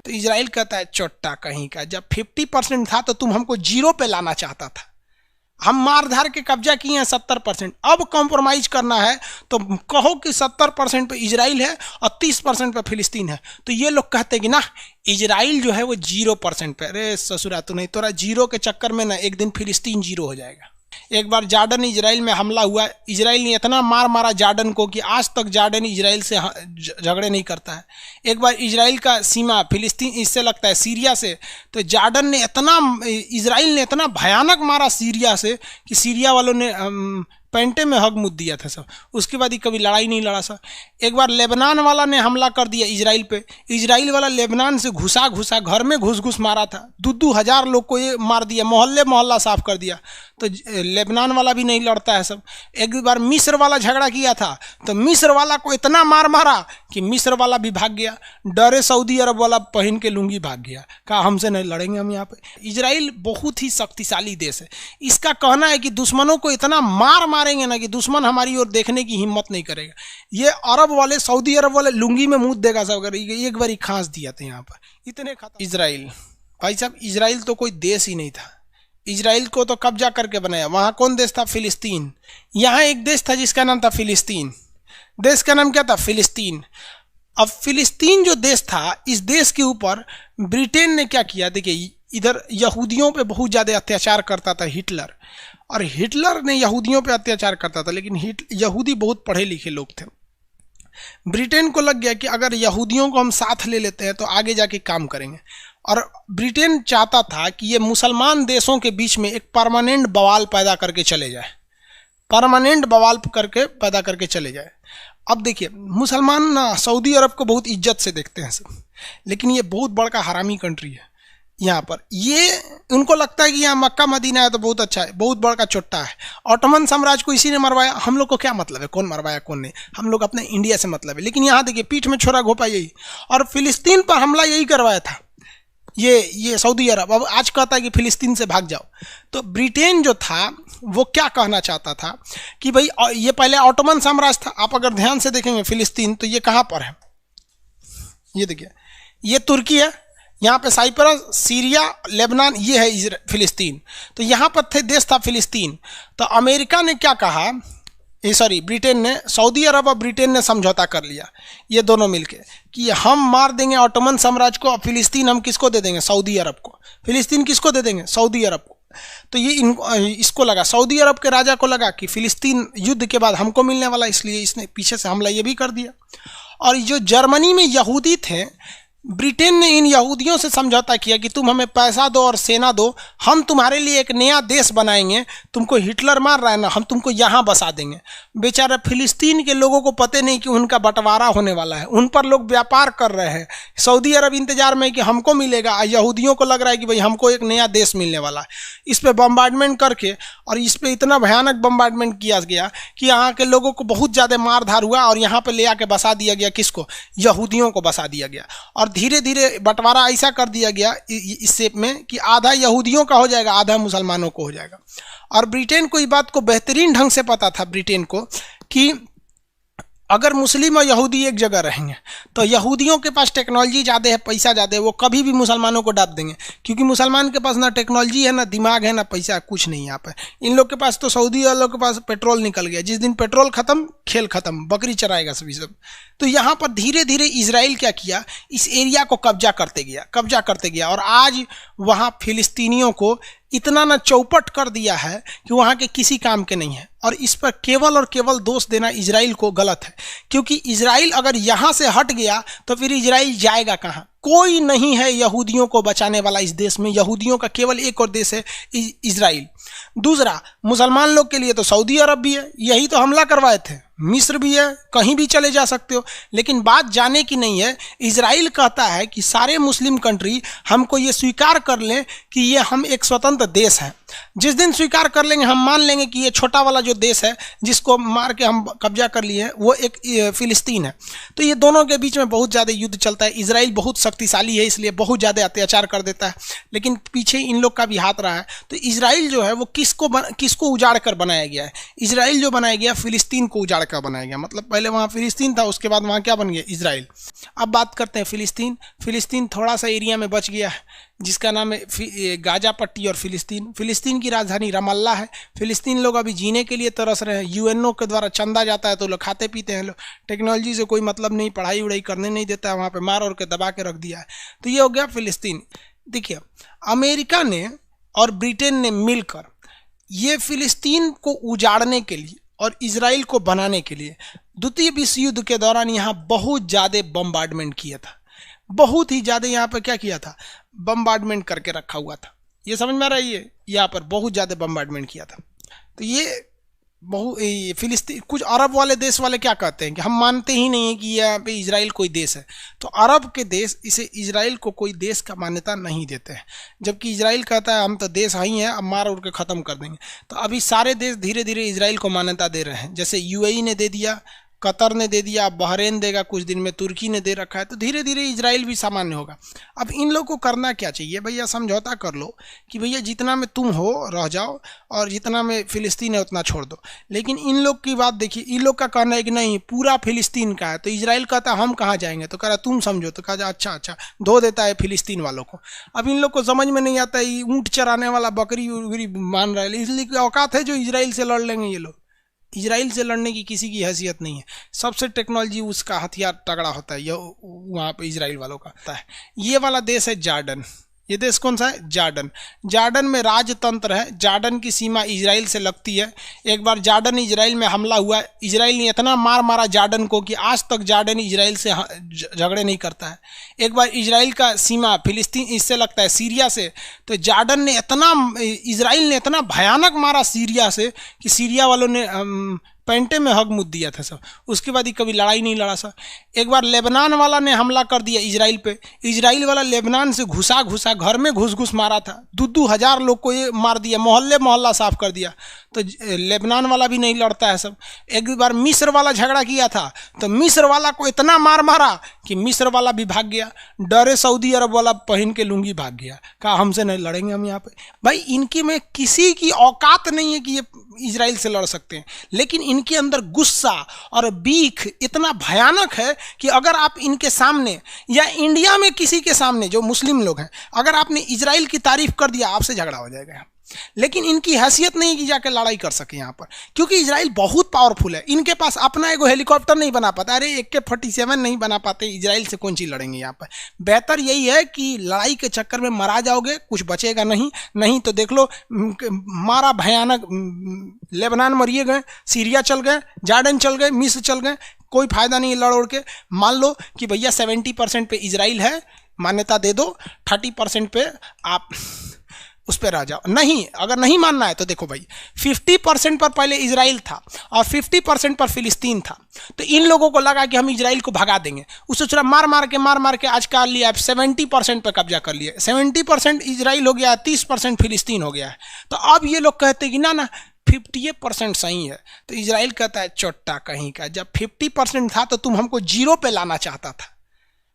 तो इजराइल कहता है चोट्टा कहीं का, जब 50% था तो तुम हमको 0 पे लाना चाहता था, हम मार धार के कब्जा किए हैं 70%, अब कॉम्प्रोमाइज करना है तो कहो कि 70% पे इजराइल है और 30% पे फिलिस्तीन है। तो ये लोग कहते हैं कि ना इजराइल जो है वो 0% पे। अरे ससुरा तो नहीं, तोरा 0 के चक्कर में ना एक दिन फिलिस्तीन 0 हो जाएगा। एक बार जॉर्डन इजराइल में हमला हुआ, इजराइल ने इतना मार मारा जॉर्डन को कि आज तक जॉर्डन इजराइल से झगड़े नहीं करता है। एक बार इजराइल का सीमा फिलिस्तीन इससे लगता है सीरिया से, तो जॉर्डन ने इजराइल ने इतना भयानक मारा सीरिया से कि सीरिया वालों ने पेंटे में हग मुद दिया था सब। उसके बाद ही कभी लड़ाई नहीं लड़ा सर। एक बार लेबनान वाला ने हमला कर दिया इजराइल पे, इजराइल वाला लेबनान से घुसा घर में घुस मारा था, 2,000 लोग को ये मार दिया, मोहल्ला साफ कर दिया। तो लेबनान वाला भी नहीं लड़ता है सब। एक बार मिस्र वाला झगड़ा किया था तो मिस्र वाला को इतना मारा कि मिस्र वाला भी भाग गया, डरे सऊदी अरब वाला पहन के लुंगी भाग गया, कहा हमसे नहीं लड़ेंगे हम यहाँ पे। इजराइल बहुत ही शक्तिशाली देश है। इसका कहना है कि दुश्मनों को इतना मारेंगे ना कि दुश्मन हमारी ओर देखने की हिम्मत नहीं करेगा। ये अरब वाले सऊदी अरब वाले लुंगी में मुंह देगा सब, अगर एक बार ही खांस दिया था यहाँ पर, इतने खतरनाक। इजराइल भाई साहब, इजराइल तो कोई देश ही नहीं था, इजराइल को तो कब्जा करके बनाया। वहाँ कौन देश था? फिलिस्तीन। यहाँ एक देश था जिसका नाम था फिलिस्तीन, देश का नाम क्या था? फिलिस्तीन। अब फिलिस्तीन जो देश था, इस देश के ऊपर ब्रिटेन ने क्या किया, देखिए इधर यहूदियों पे बहुत ज़्यादा अत्याचार करता था हिटलर, और हिटलर ने यहूदियों पे अत्याचार करता था, लेकिन यहूदी बहुत पढ़े लिखे लोग थे। ब्रिटेन को लग गया कि अगर यहूदियों को हम साथ ले लेते हैं तो आगे जाके काम करेंगे, और ब्रिटेन चाहता था कि ये मुसलमान देशों के बीच में एक परमानेंट बवाल पैदा करके चले जाए, परमानेंट बवाल करके पैदा करके चले जाए। अब देखिए मुसलमान ना सऊदी अरब को बहुत इज्जत से देखते हैं सब, लेकिन ये बहुत बड़ा हरामी कंट्री है। यहाँ पर ये उनको लगता है कि यहाँ मक्का मदीना है तो बहुत अच्छा है, बहुत बड़ा चोट्टा है। ऑटोमन साम्राज्य को इसी ने मरवाया, हम लोग को क्या मतलब है कौन मरवाया कौन नहीं, हम लोग अपने इंडिया से मतलब है। लेकिन यहाँ देखिए पीठ में छोरा घोपा यही, और फिलिस्तीन पर हमला यही करवाया था ये सऊदी अरब। अब आज कहता है कि फिलिस्तीन से भाग जाओ। तो ब्रिटेन जो था वो क्या कहना चाहता था कि भाई ये पहले ऑटोमन साम्राज्य था। आप अगर ध्यान से देखेंगे फिलिस्तीन तो ये कहाँ पर है, ये देखिए ये तुर्की है, यहाँ पे साइप्रस, सीरिया, लेबनान, ये है फिलिस्तीन। तो यहाँ पर थे देश था फिलिस्तीन। तो अमेरिका ने क्या कहा, ब्रिटेन ने, सऊदी अरब और ब्रिटेन ने समझौता कर लिया ये दोनों मिलके कि हम मार देंगे ऑटोमन साम्राज्य को, और फिलिस्तीन हम किसको दे देंगे? सऊदी अरब को। फिलिस्तीन किसको दे देंगे? सऊदी अरब को। तो ये इसको लगा, सऊदी अरब के राजा को लगा कि फिलिस्तीन युद्ध के बाद हमको मिलने वाला, इसलिए इसने पीछे से हमला ये भी कर दिया। और जो जर्मनी में यहूदी थे, ब्रिटेन ने इन यहूदियों से समझौता किया कि तुम हमें पैसा दो और सेना दो, हम तुम्हारे लिए एक नया देश बनाएंगे, तुमको हिटलर मार रहा है ना, हम तुमको यहाँ बसा देंगे। बेचारा फिलिस्तीन के लोगों को पता नहीं कि उनका बंटवारा होने वाला है, उन पर लोग व्यापार कर रहे हैं। सऊदी अरब इंतजार में कि हमको मिलेगा, और यहूदियों को लग रहा है कि भाई हमको एक नया देश मिलने वाला है। इस पर बम्बार्डमेंट करके, और इस पर इतना भयानक बम्बार्डमेंट किया गया कि यहाँ के लोगों को बहुत ज़्यादा मार धार हुआ, और यहाँ पर ले आके बसा दिया गया, किसको? यहूदियों को बसा दिया गया। और धीरे धीरे बंटवारा ऐसा कर दिया गया इस शेप में कि आधा यहूदियों का हो जाएगा, आधा मुसलमानों को हो जाएगा। और ब्रिटेन को इस बात को बेहतरीन ढंग से पता था, ब्रिटेन को, कि अगर मुस्लिम और यहूदी एक जगह रहेंगे तो यहूदियों के पास टेक्नोलॉजी ज़्यादा है, पैसा ज़्यादा है, वो कभी भी मुसलमानों को डांट देंगे, क्योंकि मुसलमान के पास ना टेक्नोलॉजी है, ना दिमाग है, ना पैसा है, कुछ नहीं यहाँ पर। इन लोग के पास तो सऊदी वालों के पास पेट्रोल निकल गया, जिस दिन पेट्रोल खत्म खेल खत्म, बकरी चराएगा सभी सब। तो यहाँ पर धीरे धीरे इजराइल क्या किया, इस एरिया को कब्जा करते गया, और आज वहाँ फिलिस्तीनियों को इतना ना चौपट कर दिया है कि वहाँ के किसी काम के नहीं है। और इस पर केवल और केवल दोष देना इजराइल को गलत है, क्योंकि इजराइल अगर यहाँ से हट गया तो फिर इजराइल जाएगा कहाँ? कोई नहीं है यहूदियों को बचाने वाला इस देश में। यहूदियों का केवल एक और देश है, इजराइल। दूसरा, मुसलमान लोग के लिए तो सऊदी अरब भी है, यही तो हमला करवाए थे। मिस्र भी है, कहीं भी चले जा सकते हो। लेकिन बात जाने की नहीं है, इजराइल कहता है कि सारे मुस्लिम कंट्री हमको ये स्वीकार कर लें कि ये हम एक स्वतंत्र देश हैं। जिस दिन स्वीकार कर लेंगे, हम मान लेंगे कि ये छोटा वाला जो देश है जिसको मार के हम कब्जा कर लिए हैं, वो एक फिलिस्तीन है। तो ये दोनों के बीच में बहुत ज़्यादा युद्ध चलता है। इजराइल बहुत शक्तिशाली है, इसलिए बहुत ज़्यादा अत्याचार कर देता है, लेकिन पीछे इन लोग का भी हाथ रहा है। तो इजराइल जो है वो किसको उजाड़ कर बनाया गया है? इजराइल जो बनाया गया, फिलिस्तीन को उजाड़ कर बनाया गया। मतलब पहले वहाँ फिलिस्तीन था, उसके बाद वहाँ क्या बन गया? इजराइल। अब बात करते हैं फिलिस्तीन। फिलिस्तीन थोड़ा सा एरिया में बच गया है जिसका नाम है गाजा पट्टी और फिलिस्तीन। फिलिस्तीन की राजधानी रमल्ला है। फिलिस्तीन लोग अभी जीने के लिए तरस रहे हैं। यूएनओ के द्वारा चंदा जाता है तो लोग खाते पीते हैं। लोग टेक्नोलॉजी से कोई मतलब नहीं, पढ़ाई उड़ाई करने नहीं देता है, वहाँ पे मार और के दबा के रख दिया है। तो ये हो गया फिलिस्तीन। देखिए, अमेरिका ने और ब्रिटेन ने मिलकर ये फिलिस्तीन को उजाड़ने के लिए और इजराइल को बनाने के लिए द्वितीय विश्व युद्ध के दौरान यहाँ बहुत ज़्यादा बम्बार्डमेंट किया था। बहुत ही ज़्यादा यहाँ पर क्या किया था, बम्बार्डमेंट करके रखा हुआ था। ये समझ में आ रहा है, ये यहाँ पर बहुत ज़्यादा बम्बार्डमेंट किया था। तो ये फिलिस्तीन, कुछ अरब वाले देश वाले क्या कहते हैं कि हम मानते ही नहीं है कि यहाँ पे इजराइल कोई देश है। तो अरब के देश इसे इजराइल को कोई देश का मान्यता नहीं देते हैं, जबकि इजराइल कहता है हम तो देश ही हैं, अब मार उड़ के ख़त्म कर देंगे। तो अभी सारे देश धीरे धीरे इजराइल को मान्यता दे रहे हैं। जैसे यूएई ने दे दिया, कतर ने दे दिया, बहरीन देगा कुछ दिन में, तुर्की ने दे रखा है। तो धीरे धीरे इजराइल भी सामान्य होगा। अब इन लोगों को करना क्या चाहिए भैया, समझौता कर लो कि भैया जितना में तुम हो रह जाओ और जितना में फिलिस्तीन है उतना छोड़ दो। लेकिन इन लोग की बात देखिए, इन लोग का कहना है कि नहीं पूरा फिलिस्तीन का है। तो इजराइल कहता है हम कहाँ जाएंगे, तो कह रहा तुम समझो। तो कहा अच्छा धो देता है फिलिस्तीन वालों को। अब इन लोग को समझ में नहीं आता, ये ऊँट चराने वाला बकरी उकरी मान रहा है, इसलिए औकात है जो इजराइल से लड़ लेंगे। ये लोग इजराइल से लड़ने की किसी की हैसियत नहीं है। सबसे टेक्नोलॉजी उसका हथियार तगड़ा होता है, यह वहाँ पे इजराइल वालों का होता है। ये वाला देश है जॉर्डन। ये देश कौन सा है, जॉर्डन। जॉर्डन में राजतंत्र है। जॉर्डन की सीमा इजराइल से लगती है। एक बार जॉर्डन इजराइल में हमला हुआ, इजराइल ने इतना मार मारा जॉर्डन को कि आज तक जॉर्डन इजराइल से झगड़े नहीं करता है। एक बार इजराइल का सीमा फिलिस्तीन इससे लगता है सीरिया से, तो जॉर्डन ने इजराइल ने इतना भयानक मारा सीरिया से कि सीरिया वालों ने पेंटे में हग मुद दिया था सब। उसके बाद ही कभी लड़ाई नहीं लड़ा सर। एक बार लेबनान वाला ने हमला कर दिया इजराइल पे। इजराइल वाला लेबनान से घुसा घर में घुस मारा था। 2,000 लोग को ये मार दिया, मोहल्ला साफ कर दिया। तो लेबनान वाला भी नहीं लड़ता है सब। एक बार मिस्र वाला झगड़ा किया था, तो मिस्र वाला को इतना मारा कि मिस्र वाला भी भाग गया। डरे सऊदी अरब वाला पहन के लुंगी भाग गया, कहा हमसे नहीं लड़ेंगे हम यहाँ पे। भाई इनकी में किसी की औकात नहीं है कि ये इजराइल से लड़ सकते हैं। लेकिन इनके अंदर गुस्सा और बीख इतना भयानक है कि अगर आप इनके सामने या इंडिया में किसी के सामने जो मुस्लिम लोग हैं, अगर आपने इजराइल की तारीफ कर दिया, आपसे झगड़ा हो जाएगा। लेकिन इनकी हैसियत नहीं कि जाकर लड़ाई कर सके यहाँ पर, क्योंकि इजराइल बहुत पावरफुल है। इनके पास अपना एगो हेलीकॉप्टर नहीं बना पाता। अरे AK-47 नहीं बना पाते, इजराइल से कौन चीज लड़ेंगे यहाँ पर। बेहतर यही है कि लड़ाई के चक्कर में मरा जाओगे, कुछ बचेगा नहीं तो देख लो मारा भयानक। लेबनान मरिए गए, सीरिया चल गए, जॉर्डन चल गए, मिस्र चल गए, कोई फायदा नहीं लड़ उड़ के। मान लो कि भैया 70% पे इजराइल है, मान्यता दे दो, 30% पे आप उस पर रह जाओ। नहीं, अगर नहीं मानना है तो देखो भाई 50% पर पहले इजराइल था और 50% पर फिलिस्तीन था। तो इन लोगों को लगा कि हम इजराइल को भगा देंगे, उसे थोड़ा मार के आज कर लिया, 70% पर कब्जा कर लिया। 70% इजराइल हो गया, 30% फिलिस्तीन हो गया है। तो अब ये लोग कहते हैं कि ना 50% सही है। तो इजराइल कहता है चोट्टा कहीं का, जब 50% था तो तुम हमको 0 पे लाना चाहता था।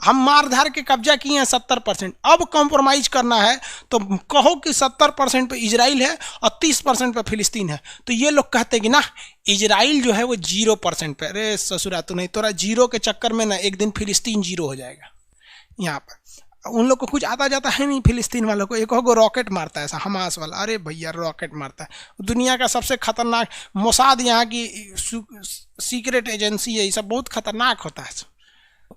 हम मार धार के कब्जा किए हैं 70%, अब कॉम्प्रोमाइज करना है तो कहो कि 70% पे इजराइल है और 30% पे फिलिस्तीन है। तो ये लोग कहते हैं कि ना इजराइल जो है वो 0% पे। अरे ससुरा तो नहीं, तोरा 0 के चक्कर में ना एक दिन फिलिस्तीन 0 हो जाएगा। यहाँ पर उन लोग को कुछ आता जाता है नहीं। फिलिस्तीन वालों को एक हो रॉकेट मारता है ऐसा हमास वाला, अरे भैया रॉकेट मारता है। दुनिया का सबसे खतरनाक मोसाद यहाँ की सीक्रेट एजेंसी है, ये सब बहुत खतरनाक होता है।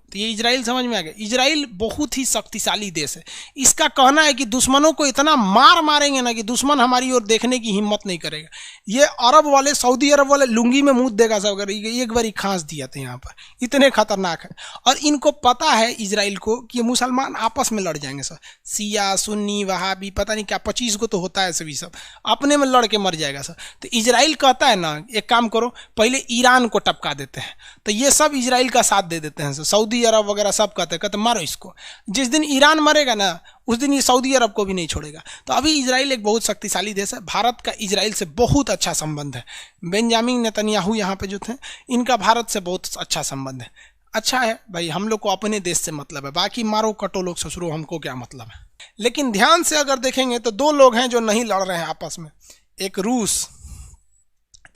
तो ये इजराइल समझ में आ गया। इजराइल बहुत ही शक्तिशाली देश है। इसका कहना है कि दुश्मनों को इतना मारेंगे ना कि दुश्मन हमारी ओर देखने की हिम्मत नहीं करेगा। ये अरब वाले, सऊदी अरब वाले लुंगी में मुंह देगा सब, अगर एक बार खांस दिया था यहाँ पर, इतने खतरनाक है। और इनको पता है इजराइल को कि ये मुसलमान आपस में लड़ जाएंगे सब, शिया सुन्नी वहाबी पता नहीं क्या 25 को तो होता है, सभी सब अपने में लड़ के मर जाएगा सब। तो इजराइल कहता है ना एक काम करो, पहले ईरान को टपका देते हैं। तो ये सब इजराइल का साथ दे देते हैं, सऊदी अरब वगैरह सब कहते मारो इसको। जिस दिन ईरान मरेगा ना उस दिन ये सऊदी अरब को भी नहीं छोड़ेगा। तो अभी इजराइल एक बहुत शक्तिशाली देश है। भारत का इजराइल से बहुत अच्छा संबंध है। बेंजामिन नेतन्याहू यहाँ पे जो थे, इनका भारत से बहुत अच्छा संबंध है। अच्छा है भाई, हम लोग को अपने देश से मतलब है, बाकी मारो कटो लोग ससुरो हमको क्या मतलब है। लेकिन ध्यान से अगर देखेंगे तो 2 लोग हैं जो नहीं लड़ रहे हैं आपस में, एक रूस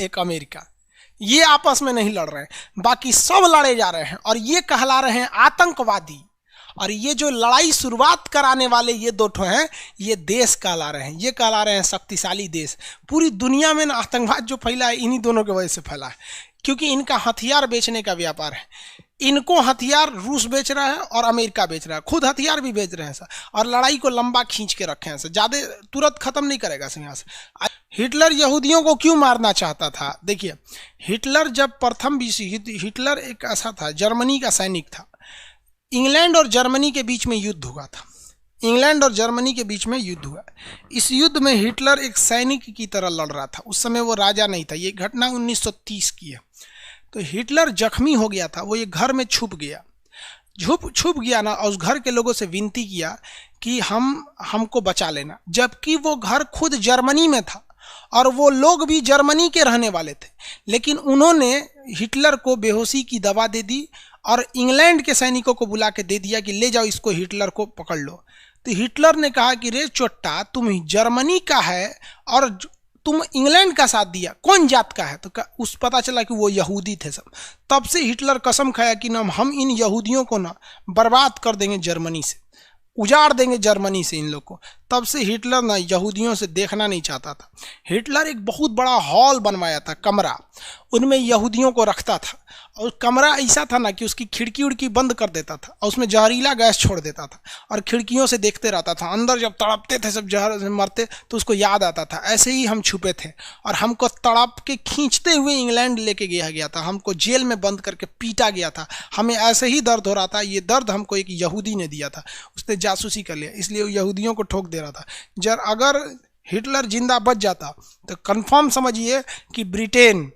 एक अमेरिका। ये आपस में नहीं लड़ रहे हैं, बाकी सब लड़े जा रहे हैं और ये कहला रहे हैं आतंकवादी। और ये जो लड़ाई शुरुआत कराने वाले ये दो ठो हैं, ये देश कहला रहे हैं, ये कहला रहे हैं शक्तिशाली देश। पूरी दुनिया में ना आतंकवाद जो फैला है इन्हीं दोनों की वजह से फैला है, क्योंकि इनका हथियार बेचने का व्यापार है। इनको हथियार रूस बेच रहा है और अमेरिका बेच रहा है, खुद हथियार भी बेच रहे हैं सर, और लड़ाई को लंबा खींच के रखे हैं सर, ज़्यादा तुरंत खत्म नहीं करेगा सर यहाँ से। हिटलर यहूदियों को क्यों मारना चाहता था? देखिए, हिटलर जब प्रथम विश्व, हिटलर एक ऐसा था, जर्मनी का सैनिक था। इंग्लैंड और जर्मनी के बीच में युद्ध हुआ था, इंग्लैंड और जर्मनी के बीच में युद्ध हुआ। इस युद्ध में हिटलर एक सैनिक की तरह लड़ रहा था। उस समय वो राजा नहीं था, ये घटना 1930 की है। तो हिटलर जख्मी हो गया था, वो ये घर में छुप गया, छुप गया ना, और उस घर के लोगों से विनती किया कि हमको बचा लेना, जबकि वो घर खुद जर्मनी में था और वो लोग भी जर्मनी के रहने वाले थे। लेकिन उन्होंने हिटलर को बेहोशी की दवा दे दी और इंग्लैंड के सैनिकों को बुला के दे दिया कि ले जाओ इसको, हिटलर को पकड़ लो। तो हिटलर ने कहा कि रे चोट्टा, तुम जर्मनी का है और तुम इंग्लैंड का साथ दिया, कौन जात का है? तो उस पता चला कि वो यहूदी थे सब। तब से हिटलर कसम खाया कि ना हम इन यहूदियों को ना बर्बाद कर देंगे, जर्मनी से उजाड़ देंगे, जर्मनी से इन लोग को। तब से हिटलर ना यहूदियों से देखना नहीं चाहता था। हिटलर एक बहुत बड़ा हॉल बनवाया था, कमरा, उनमें यहूदियों को रखता था। और कमरा ऐसा था ना कि उसकी खिड़की उड़की बंद कर देता था और उसमें जहरीला गैस छोड़ देता था और खिड़कियों से देखते रहता था। अंदर जब तड़पते थे सब, जहर से मरते, तो उसको याद आता था ऐसे ही हम छुपे थे और हमको तड़प के खींचते हुए इंग्लैंड लेके गया था, हमको जेल में बंद करके पीटा गया था, हमें ऐसे ही दर्द हो रहा था। ये दर्द हमको एक यहूदी ने दिया था, उसने जासूसी कर लिया, इसलिए वो यहूदियों को ठोक दे रहा था। अगर हिटलर जिंदा बच जाता तो कंफर्म समझिए कि ब्रिटेन,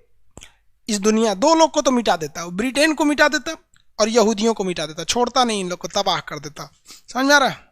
इस दुनिया, दो लोग को तो मिटा देता, ब्रिटेन को मिटा देता और यहूदियों को मिटा देता, छोड़ता नहीं, इन लोग को तबाह कर देता। समझ आ रहा है?